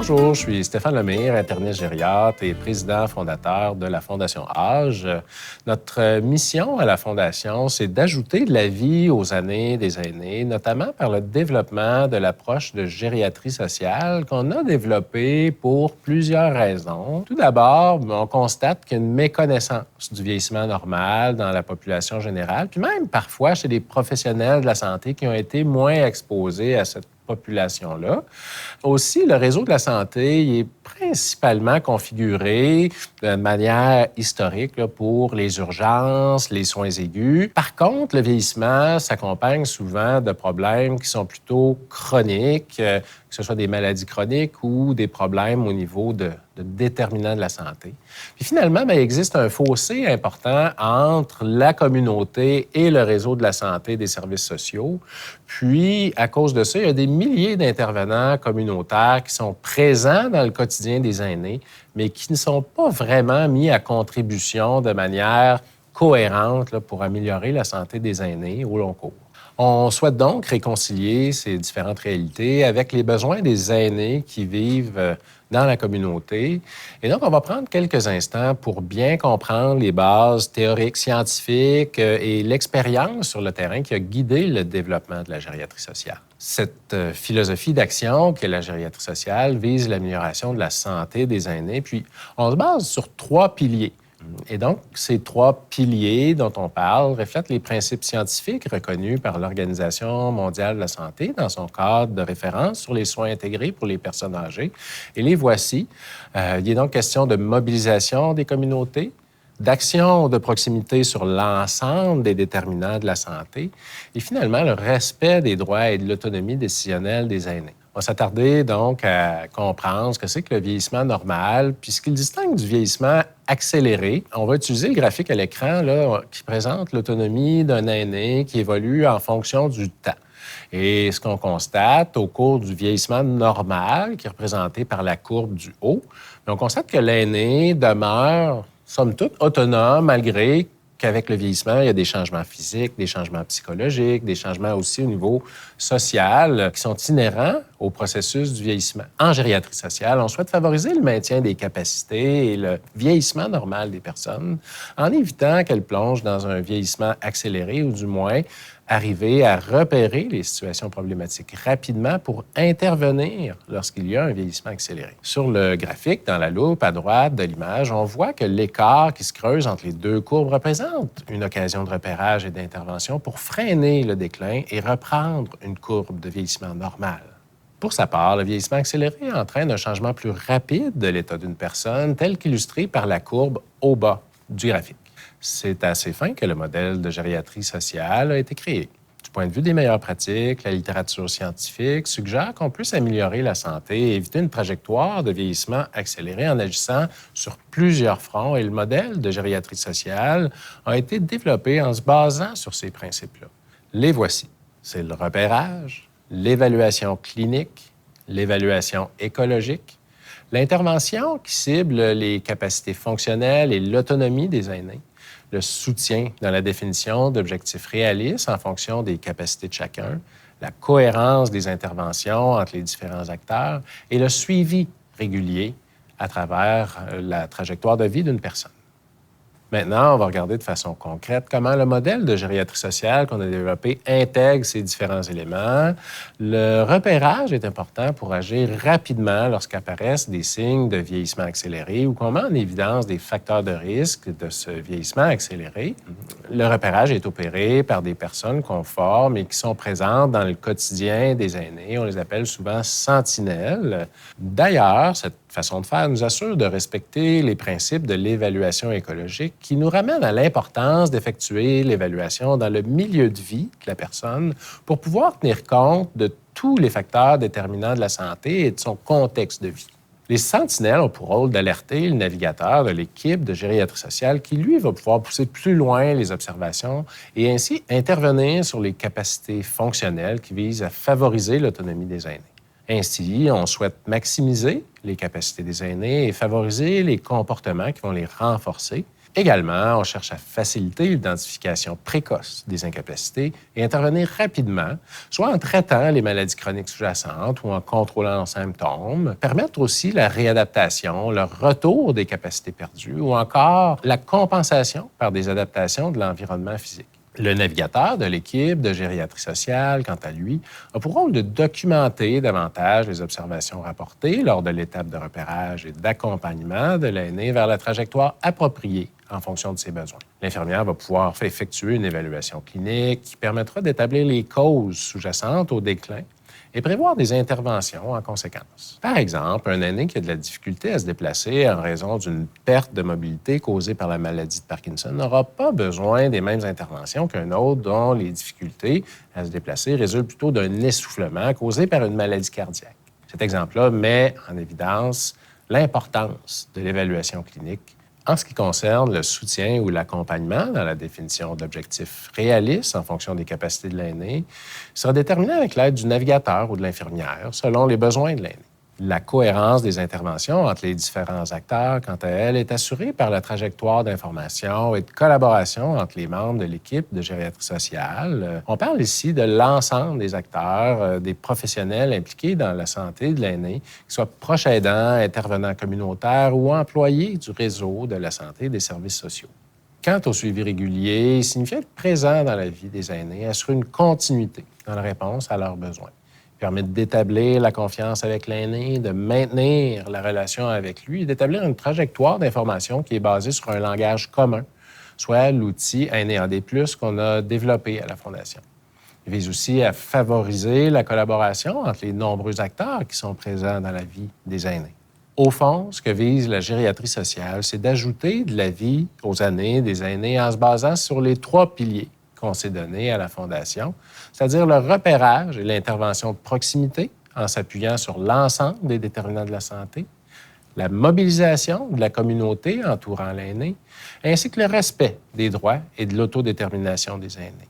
Bonjour, je suis Stéphane Lemire, interniste gériatre et président fondateur de la Fondation Âge. Notre mission à la Fondation, c'est d'ajouter de la vie aux années des aînés, notamment par le développement de l'approche de gériatrie sociale qu'on a développée pour plusieurs raisons. Tout d'abord, on constate qu'il y a une méconnaissance du vieillissement normal dans la population générale, puis même parfois chez des professionnels de la santé qui ont été moins exposés à cette population-là. Aussi, le réseau de la santé il est principalement configuré de manière historique là, pour les urgences, les soins aigus. Par contre, le vieillissement s'accompagne souvent de problèmes qui sont plutôt chroniques, que ce soit des maladies chroniques ou des problèmes au niveau de déterminants de la santé. Puis finalement, il existe un fossé important entre la communauté et le réseau de la santé des services sociaux. Puis, à cause de ça, il y a des milliers d'intervenants communautaires qui sont présents dans le quotidien des aînés, mais qui ne sont pas vraiment mis à contribution de manière cohérente là, pour améliorer la santé des aînés au long cours. On souhaite donc réconcilier ces différentes réalités avec les besoins des aînés qui vivent dans la communauté. Et donc, on va prendre quelques instants pour bien comprendre les bases théoriques, scientifiques et l'expérience sur le terrain qui a guidé le développement de la gériatrie sociale. Cette philosophie d'action qu'est la gériatrie sociale vise l'amélioration de la santé des aînés, puis on se base sur 3 piliers. Et donc, ces 3 piliers dont on parle reflètent les principes scientifiques reconnus par l'Organisation mondiale de la santé dans son cadre de référence sur les soins intégrés pour les personnes âgées. Et les voici. Il est donc question de mobilisation des communautés, d'action de proximité sur l'ensemble des déterminants de la santé et finalement le respect des droits et de l'autonomie décisionnelle des aînés. On va s'attarder donc à comprendre ce que c'est que le vieillissement normal, puis ce qu'il distingue du vieillissement accéléré. On va utiliser le graphique à l'écran là, qui présente l'autonomie d'un aîné qui évolue en fonction du temps. Et ce qu'on constate au cours du vieillissement normal, qui est représenté par la courbe du haut, on constate que l'aîné demeure, somme toute, autonome malgré qu'avec le vieillissement, il y a des changements physiques, des changements psychologiques, des changements aussi au niveau social qui sont inhérents au processus du vieillissement. En gériatrie sociale, on souhaite favoriser le maintien des capacités et le vieillissement normal des personnes en évitant qu'elles plongent dans un vieillissement accéléré ou du moins arriver à repérer les situations problématiques rapidement pour intervenir lorsqu'il y a un vieillissement accéléré. Sur le graphique, dans la loupe à droite de l'image, on voit que l'écart qui se creuse entre les 2 courbes représente une occasion de repérage et d'intervention pour freiner le déclin et reprendre une courbe de vieillissement normal. Pour sa part, le vieillissement accéléré entraîne un changement plus rapide de l'état d'une personne, tel qu'illustré par la courbe au bas du graphique. C'est à ces fins que le modèle de gériatrie sociale a été créé. Du point de vue des meilleures pratiques, la littérature scientifique suggère qu'on puisse améliorer la santé et éviter une trajectoire de vieillissement accéléré en agissant sur plusieurs fronts. Et le modèle de gériatrie sociale a été développé en se basant sur ces principes-là. Les voici. C'est le repérage, l'évaluation clinique, l'évaluation écologique, l'intervention qui cible les capacités fonctionnelles et l'autonomie des aînés, le soutien dans la définition d'objectifs réalistes en fonction des capacités de chacun, la cohérence des interventions entre les différents acteurs et le suivi régulier à travers la trajectoire de vie d'une personne. Maintenant, on va regarder de façon concrète comment le modèle de gériatrie sociale qu'on a développé intègre ces différents éléments. Le repérage est important pour agir rapidement lorsqu'apparaissent des signes de vieillissement accéléré ou qu'on met en évidence des facteurs de risque de ce vieillissement accéléré. Le repérage est opéré par des personnes qu'on forme et qui sont présentes dans le quotidien des aînés. On les appelle souvent sentinelles. D'ailleurs, cette façon de faire nous assure de respecter les principes de l'évaluation écologique qui nous ramènent à l'importance d'effectuer l'évaluation dans le milieu de vie de la personne pour pouvoir tenir compte de tous les facteurs déterminants de la santé et de son contexte de vie. Les sentinelles ont pour rôle d'alerter le navigateur de l'équipe de gériatrie sociale qui, lui, va pouvoir pousser plus loin les observations et ainsi intervenir sur les capacités fonctionnelles qui visent à favoriser l'autonomie des aînés. Ainsi, on souhaite maximiser les capacités des aînés et favoriser les comportements qui vont les renforcer Également, on cherche à faciliter l'identification précoce des incapacités et intervenir rapidement, soit en traitant les maladies chroniques sous-jacentes ou en contrôlant leurs symptômes, permettre aussi la réadaptation, le retour des capacités perdues ou encore la compensation par des adaptations de l'environnement physique. Le navigateur de l'équipe de gériatrie sociale, quant à lui, a pour rôle de documenter davantage les observations rapportées lors de l'étape de repérage et d'accompagnement de l'aîné vers la trajectoire appropriée en fonction de ses besoins. L'infirmière va pouvoir effectuer une évaluation clinique qui permettra d'établir les causes sous-jacentes au déclin et prévoir des interventions en conséquence. Par exemple, un aîné qui a de la difficulté à se déplacer en raison d'une perte de mobilité causée par la maladie de Parkinson n'aura pas besoin des mêmes interventions qu'un autre dont les difficultés à se déplacer résultent plutôt d'un essoufflement causé par une maladie cardiaque. Cet exemple-là met en évidence l'importance de l'évaluation clinique en ce qui concerne le soutien ou l'accompagnement dans la définition d'objectifs réalistes en fonction des capacités de l'aîné, sera déterminé avec l'aide du navigateur ou de l'infirmière selon les besoins de l'aîné. La cohérence des interventions entre les différents acteurs, quant à elle, est assurée par la trajectoire d'information et de collaboration entre les membres de l'équipe de gériatrie sociale. On parle ici de l'ensemble des acteurs, des professionnels impliqués dans la santé de l'aîné, qu'ils soient proches aidants, intervenants communautaires ou employés du réseau de la santé et des services sociaux. Quant au suivi régulier, il signifie être présent dans la vie des aînés, assurer une continuité dans la réponse à leurs besoins. Permet d'établir la confiance avec l'aîné, de maintenir la relation avec lui et d'établir une trajectoire d'information qui est basée sur un langage commun, soit l'outil Aîné AD+, qu'on a développé à la Fondation. Il vise aussi à favoriser la collaboration entre les nombreux acteurs qui sont présents dans la vie des aînés. Au fond, ce que vise la gériatrie sociale, c'est d'ajouter de la vie aux années des aînés en se basant sur les 3 piliers qu'on s'est donnés à la Fondation, c'est-à-dire le repérage et l'intervention de proximité en s'appuyant sur l'ensemble des déterminants de la santé, la mobilisation de la communauté entourant l'aîné, ainsi que le respect des droits et de l'autodétermination des aînés.